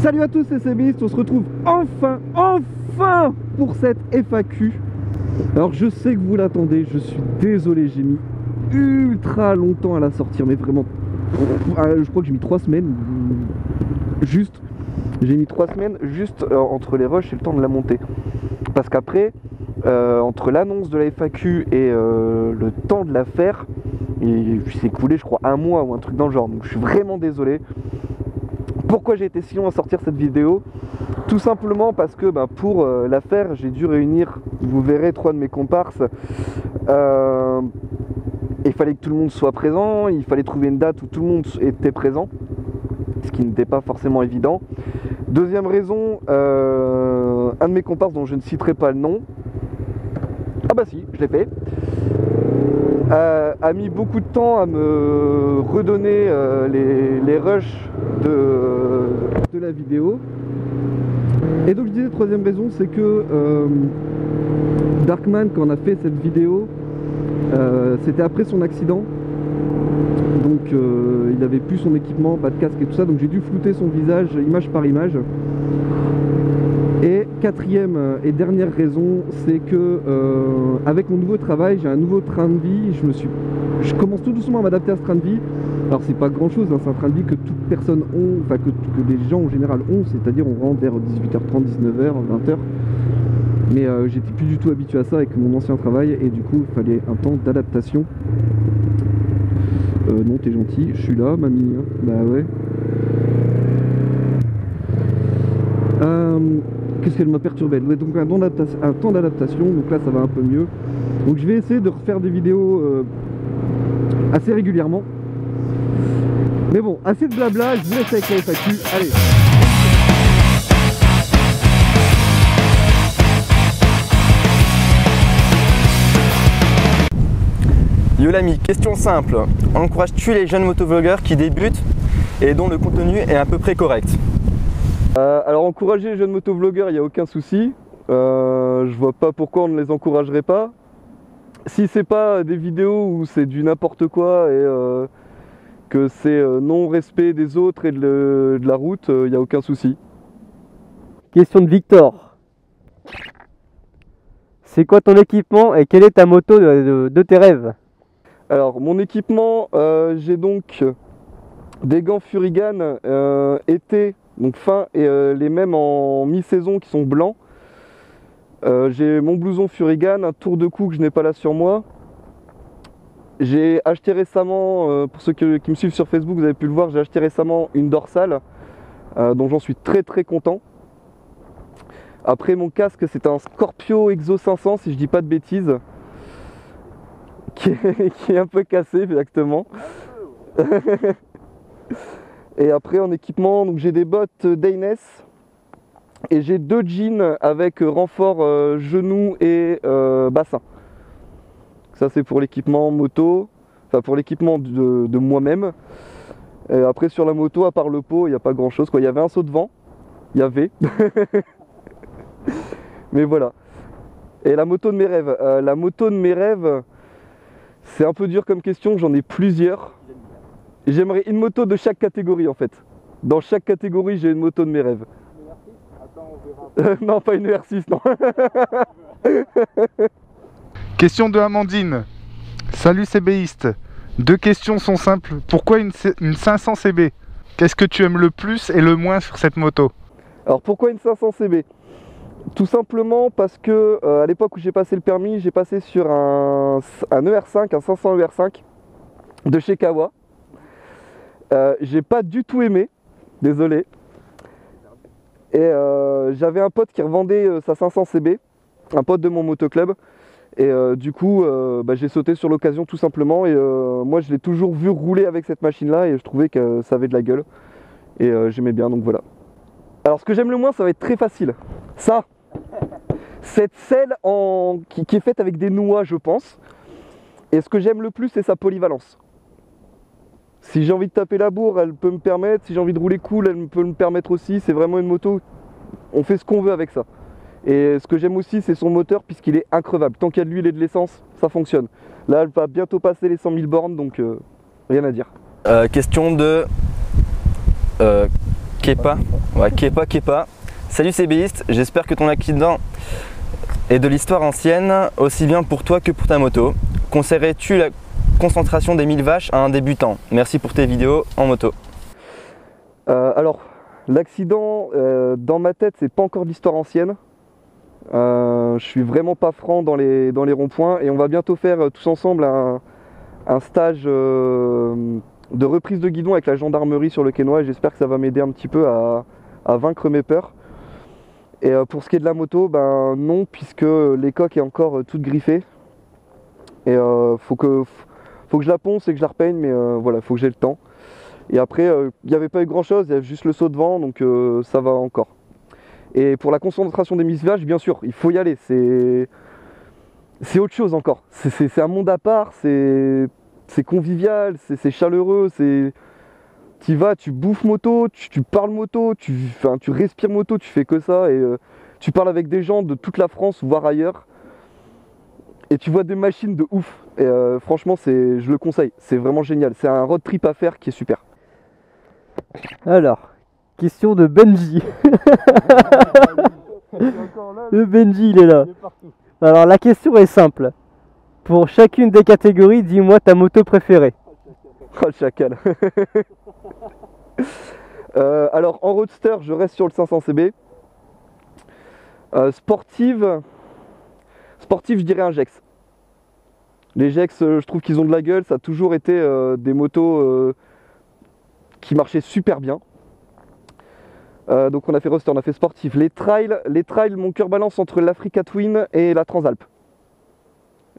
Salut à tous, c'est Sebist, on se retrouve enfin pour cette FAQ. Alors je sais que vous l'attendez, je suis désolé, j'ai mis ultra longtemps à la sortir, mais vraiment, je crois que j'ai mis 3 semaines, juste, j'ai mis 3 semaines juste entre les rushs et le temps de la monter. Parce qu'après, entre l'annonce de la FAQ et le temps de la faire, il s'est écoulé je crois un mois ou un truc dans le genre, donc je suis vraiment désolé. Pourquoi j'ai été si long à sortir cette vidéo? Tout simplement parce que pour la faire, j'ai dû réunir, vous verrez, 3 de mes comparses. Il fallait que tout le monde soit présent, il fallait trouver une date où tout le monde était présent, ce qui n'était pas forcément évident. Deuxième raison, un de mes comparses dont je ne citerai pas le nom, ah bah si, je l'ai fait, a mis beaucoup de temps à me redonner les rushs de la vidéo. Et donc je disais, troisième raison, c'est que Darkman, quand on a fait cette vidéo, c'était après son accident. Donc il n'avait plus son équipement, pas de casque et tout ça, donc j'ai dû flouter son visage image par image. Et quatrième et dernière raison, c'est que avec mon nouveau travail, j'ai un nouveau train de vie. Je commence tout doucement à m'adapter à ce train de vie. Alors c'est pas grand chose, hein, c'est un train de vie que toute personne ont, enfin que les gens en général ont, c'est-à-dire on rentre vers 18h30, 19h, 20h. Mais j'étais plus du tout habitué à ça avec mon ancien travail et du coup il fallait un temps d'adaptation. Non, t'es gentil, je suis là, mamie. Hein. Bah ouais. Qu'est-ce qu'elle m'a perturbé? Ouais, donc un temps d'adaptation, donc là ça va un peu mieux. Donc je vais essayer de refaire des vidéos assez régulièrement. Mais bon, assez de blabla, je vous laisse avec la FAQ, allez. Yo l'ami, question simple. Encourages-tu les jeunes motovlogueurs qui débutent et dont le contenu est à peu près correct? Alors encourager les jeunes motovlogueurs, il n'y a aucun souci. Je vois pas pourquoi on ne les encouragerait pas. Si c'est pas des vidéos où c'est du n'importe quoi et que c'est non-respect des autres et de la route, il n'y a aucun souci. Question de Victor. C'est quoi ton équipement et quelle est ta moto de tes rêves? Alors mon équipement, j'ai donc des gants Furigan été, donc fin, et les mêmes en mi-saison qui sont blancs. J'ai mon blouson Furigan, un tour de cou que je n'ai pas là sur moi. J'ai acheté récemment, pour ceux qui me suivent sur Facebook, vous avez pu le voir, j'ai acheté récemment une dorsale dont j'en suis très content. Après mon casque, c'est un Scorpio Exo 500 si je dis pas de bêtises, qui est un peu cassé exactement. Et après en équipement, donc j'ai des bottes Daines et j'ai 2 jeans avec renfort genou et bassin. Ça c'est pour l'équipement moto, enfin pour l'équipement de moi-même. Après sur la moto, à part le pot, il n'y a pas grand chose quoi. Il y avait un saut de vent, il y avait. Mais voilà. Et la moto de mes rêves. La moto de mes rêves, c'est un peu dur comme question, j'en ai plusieurs. J'aimerais une moto de chaque catégorie en fait. Dans chaque catégorie, j'ai une moto de mes rêves. Non, pas une ER6, non. Question de Amandine. Salut CBiste. 2 questions sont simples. Pourquoi une 500 CB? Qu'est-ce que tu aimes le plus et le moins sur cette moto? Alors pourquoi une 500 CB? Tout simplement parce que à l'époque où j'ai passé le permis, j'ai passé sur un ER5, un 500 ER5 de chez Kawa. J'ai pas du tout aimé, désolé. Et j'avais un pote qui revendait sa 500 CB, un pote de mon motoclub. Et du coup, j'ai sauté sur l'occasion tout simplement. Et moi, je l'ai toujours vu rouler avec cette machine-là et je trouvais que ça avait de la gueule. Et j'aimais bien, donc voilà. Alors, ce que j'aime le moins, ça va être très facile. Ça, cette selle qui est faite avec des noix, je pense. Et ce que j'aime le plus, c'est sa polyvalence. Si j'ai envie de taper la bourre, elle peut me permettre. Si j'ai envie de rouler cool, elle peut me permettre aussi. C'est vraiment une moto, on fait ce qu'on veut avec ça. Et ce que j'aime aussi, c'est son moteur, puisqu'il est increvable. Tant qu'il y a de l'huile et de l'essence, ça fonctionne. Là, elle va bientôt passer les 100 000 bornes, donc rien à dire. Question de Kepa. Ouais, Kepa, Kepa. Salut CBiste, j'espère que ton accident est de l'histoire ancienne, aussi bien pour toi que pour ta moto. Conseillerais-tu la concentration des 1000 vaches à un débutant? Merci pour tes vidéos en moto. Alors, l'accident, dans ma tête, c'est pas encore d'histoire ancienne. Je suis vraiment pas franc dans les ronds-points et on va bientôt faire tous ensemble un stage de reprise de guidon avec la gendarmerie sur le Quesnoy et j'espère que ça va m'aider un petit peu à vaincre mes peurs. Et pour ce qui est de la moto, ben non, puisque les coques est encore toute griffée. Et faut que je la ponce et que je la repeigne, mais voilà, faut que j'ai le temps. Et après, il n'y avait pas eu grand chose, il y avait juste le saut de vent, donc ça va encore. Et pour la concentration des mises-vaches, bien sûr, il faut y aller, c'est autre chose encore. C'est un monde à part, c'est convivial, c'est chaleureux, tu vas, tu bouffes moto, tu parles moto, tu respires moto, tu fais que ça, et tu parles avec des gens de toute la France, voire ailleurs. Et tu vois des machines de ouf. Et franchement, je le conseille. C'est vraiment génial. C'est un road trip à faire qui est super. Alors, question de Benji. Le Benji, il est là. Alors, la question est simple. Pour chacune des catégories, dis-moi ta moto préférée. Oh, le chacal. Alors, en roadster, je reste sur le 500 CB. Sportive, je dirais un Gex. Les Gex, je trouve qu'ils ont de la gueule. Ça a toujours été des motos qui marchaient super bien. Donc on a fait roadster, on a fait sportif. Les trails, mon cœur balance entre l'Africa Twin et la Transalp.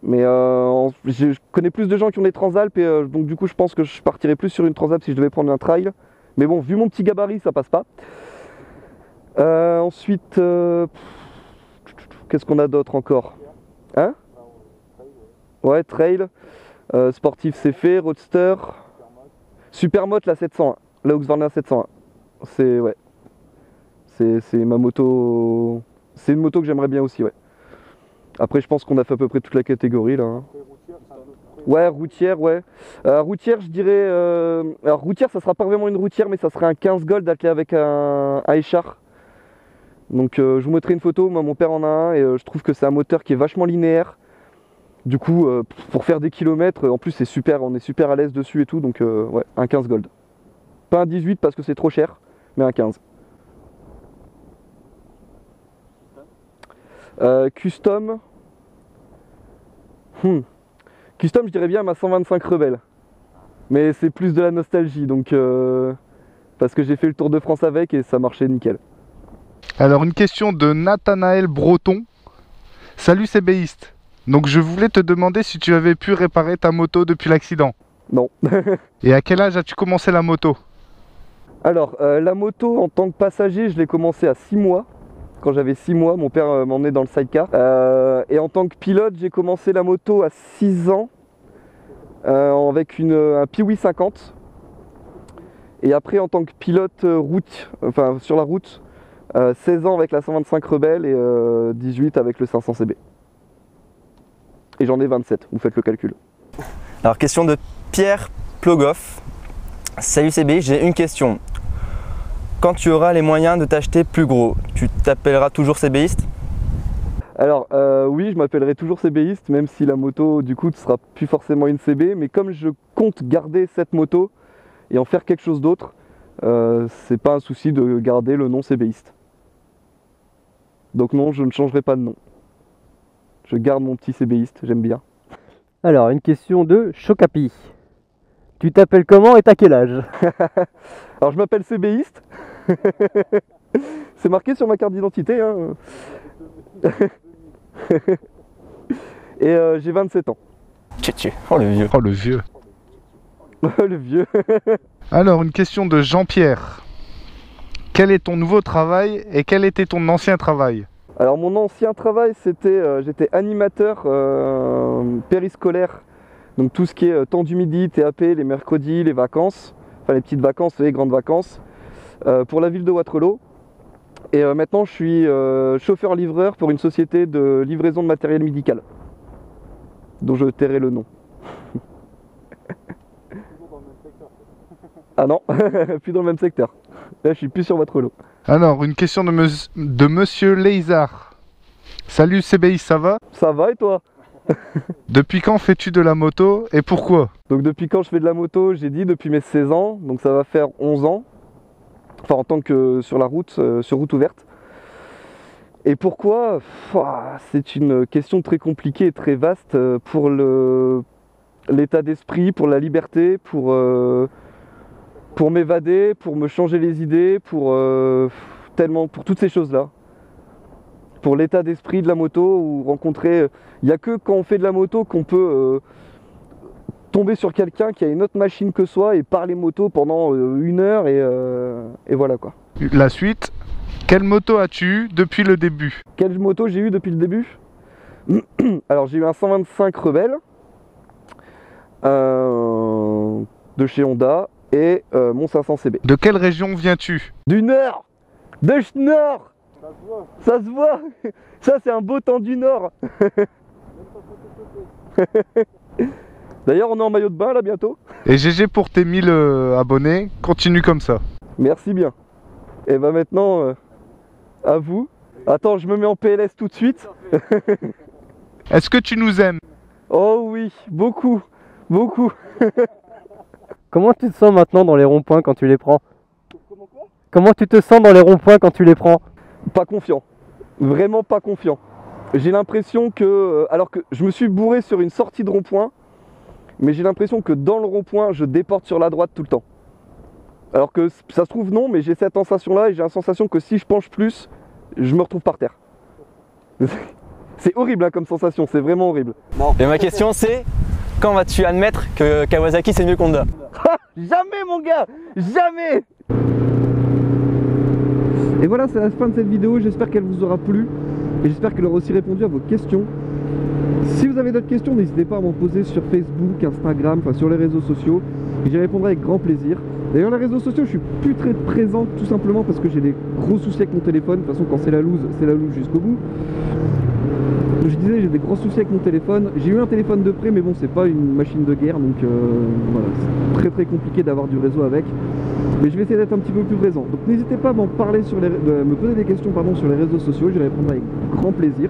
Mais je connais plus de gens qui ont des Transalp et donc du coup je pense que je partirais plus sur une Transalp si je devais prendre un trail. Mais bon, vu mon petit gabarit, ça passe pas. Ensuite, qu'est-ce qu'on a d'autre encore? Hein? Ouais, trail. Sportif c'est fait, roadster. Supermoto la 701, la Husqvarna 701. C'est ouais. C'est ma moto. C'est une moto que j'aimerais bien aussi, ouais. Après, je pense qu'on a fait à peu près toute la catégorie là. Hein. Ouais, routière, ouais. Routière, je dirais. Alors, routière, ça sera pas vraiment une routière, mais ça serait un 15 Gold attelé avec un Échar. Donc, je vous mettrai une photo. Moi, mon père en a un et je trouve que c'est un moteur qui est vachement linéaire. Du coup, pour faire des kilomètres, en plus, c'est super. On est super à l'aise dessus et tout. Donc, ouais, un 15 Gold. Pas un 18 parce que c'est trop cher, mais un 15. Custom. Custom, je dirais bien ma 125 Rebelle. Mais c'est plus de la nostalgie, donc parce que j'ai fait le Tour de France avec et ça marchait nickel. Alors une question de Nathanaël Breton. Salut CBiste. Donc je voulais te demander si tu avais pu réparer ta moto depuis l'accident. Non. Et à quel âge as-tu commencé la moto? Alors, la moto en tant que passager, je l'ai commencé à 6 mois. Quand j'avais 6 mois, mon père m'emmenait dans le sidecar. Et en tant que pilote, j'ai commencé la moto à 6 ans avec un Piwi 50. Et après, en tant que pilote sur la route, 16 ans avec la 125 Rebelle et 18 avec le 500 CB. Et j'en ai 27, vous faites le calcul. Alors, question de Pierre Plogoff. Salut CB, j'ai une question. Quand tu auras les moyens de t'acheter plus gros, tu t'appelleras toujours CBiste? Alors oui, je m'appellerai toujours CBiste, même si la moto du coup ne sera plus forcément une CB, mais comme je compte garder cette moto et en faire quelque chose d'autre, c'est pas un souci de garder le nom CBiste. Donc non, je ne changerai pas de nom. Je garde mon petit CBiste, j'aime bien. Alors, une question de Chocapi. Tu t'appelles comment et t'as quel âge? Alors je m'appelle CBiste. C'est marqué sur ma carte d'identité. Hein. Et j'ai 27 ans. Oh le vieux. Oh le vieux. Le vieux. Alors une question de Jean-Pierre. Quel est ton nouveau travail et quel était ton ancien travail? Alors mon ancien travail, c'était j'étais animateur périscolaire. Donc tout ce qui est temps du midi, TAP, les mercredis, les vacances, enfin les petites vacances et les grandes vacances, pour la ville de Wattrelos. Et maintenant je suis chauffeur-livreur pour une société de livraison de matériel médical, dont je tairai le nom. Ah non, plus dans le même secteur. Là je suis plus sur Wattrelos. Alors, une question de Monsieur Lézard. Salut CBiste, ça va? Ça va et toi? Depuis quand fais-tu de la moto et pourquoi? Donc depuis quand je fais de la moto, j'ai dit depuis mes 16 ans, donc ça va faire 11 ans. Enfin en tant que sur la route, sur route ouverte. Et pourquoi? C'est une question très compliquée et très vaste pour l'état d'esprit, pour la liberté, pour m'évader, pour me changer les idées, pour toutes ces choses-là. Pour l'état d'esprit de la moto, ou rencontrer... Il n'y a que quand on fait de la moto qu'on peut tomber sur quelqu'un qui a une autre machine que soi et parler moto pendant 1 heure et voilà quoi. La suite, quelle moto as-tu eu depuis le début? Quelle moto j'ai eu depuis le début? Alors j'ai eu un 125 Rebelle de chez Honda et mon 500 CB. De quelle région viens-tu? Du Nord! De Nord! Ça se voit! Ça c'est un beau temps du Nord! D'ailleurs on est en maillot de bain là bientôt. Et GG pour tes 1000 abonnés, continue comme ça. Merci bien. Et bah maintenant, à vous. Attends, je me mets en PLS tout de suite. Est-ce que tu nous aimes? Oh oui, beaucoup, beaucoup. Comment tu te sens maintenant dans les ronds-points quand tu les prends? Comment tu te sens dans les ronds-points quand tu les prends? Pas confiant. Vraiment pas confiant. J'ai l'impression que... alors que je me suis bourré sur une sortie de rond-point, mais j'ai l'impression que dans le rond-point, je déporte sur la droite tout le temps. Alors que ça se trouve non, mais j'ai cette sensation-là et j'ai la sensation que si je penche plus, je me retrouve par terre. C'est horrible hein, comme sensation, c'est vraiment horrible. Et ma question c'est, quand vas-tu admettre que Kawasaki c'est mieux qu'Honda? Jamais mon gars, jamais. Et voilà, c'est la fin de cette vidéo, j'espère qu'elle vous aura plu et j'espère qu'elle aura aussi répondu à vos questions. Si vous avez d'autres questions, n'hésitez pas à m'en poser sur Facebook, Instagram, enfin sur les réseaux sociaux. J'y répondrai avec grand plaisir. D'ailleurs, les réseaux sociaux, je suis plus très présent tout simplement parce que j'ai des gros soucis avec mon téléphone. De toute façon, quand c'est la loose jusqu'au bout. Donc, je disais, j'ai des gros soucis avec mon téléphone. J'ai eu un téléphone de près, mais bon, c'est pas une machine de guerre, donc voilà, c'est très compliqué d'avoir du réseau avec. Mais je vais essayer d'être un petit peu plus présent. Donc n'hésitez pas à m'en parler me poser des questions sur les réseaux sociaux, j'y répondrai avec grand plaisir.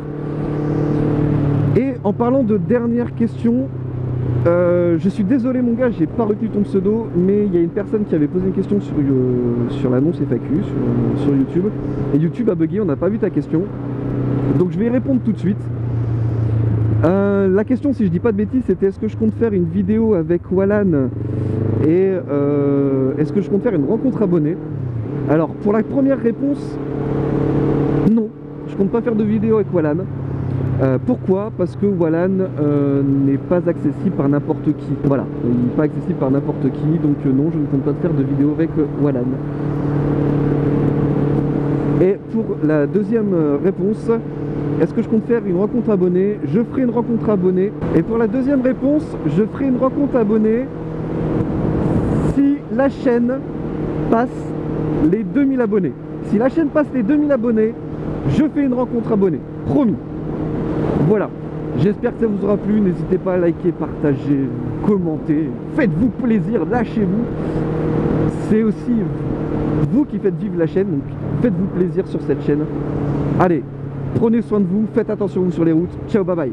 Et en parlant de dernière question, je suis désolé mon gars, j'ai pas retenu ton pseudo, mais il y a une personne qui avait posé une question sur l'annonce FAQ, sur YouTube. Et YouTube a bugué, on n'a pas vu ta question. Donc je vais y répondre tout de suite. La question, si je dis pas de bêtises, c'était est-ce que je compte faire une vidéo avec Wallan et est-ce que je compte faire une rencontre abonnée? Alors pour la première réponse, non, je compte pas faire de vidéo avec Wallan. Pourquoi? Parce que Wallan n'est pas accessible par n'importe qui. Voilà, il n'est pas accessible par n'importe qui, donc non, je ne compte pas faire de vidéo avec Wallan. Et pour la deuxième réponse, est-ce que je compte faire une rencontre abonnée? Je ferai une rencontre abonnée. Et pour la deuxième réponse, je ferai une rencontre abonnée si la chaîne passe les 2000 abonnés. Si la chaîne passe les 2000 abonnés, je fais une rencontre abonnée. Promis. Voilà. J'espère que ça vous aura plu. N'hésitez pas à liker, partager, commenter. Faites-vous plaisir, lâchez-vous. C'est aussi vous qui faites vivre la chaîne, donc faites-vous plaisir sur cette chaîne. Allez, prenez soin de vous, faites attention sur les routes. Ciao, bye bye.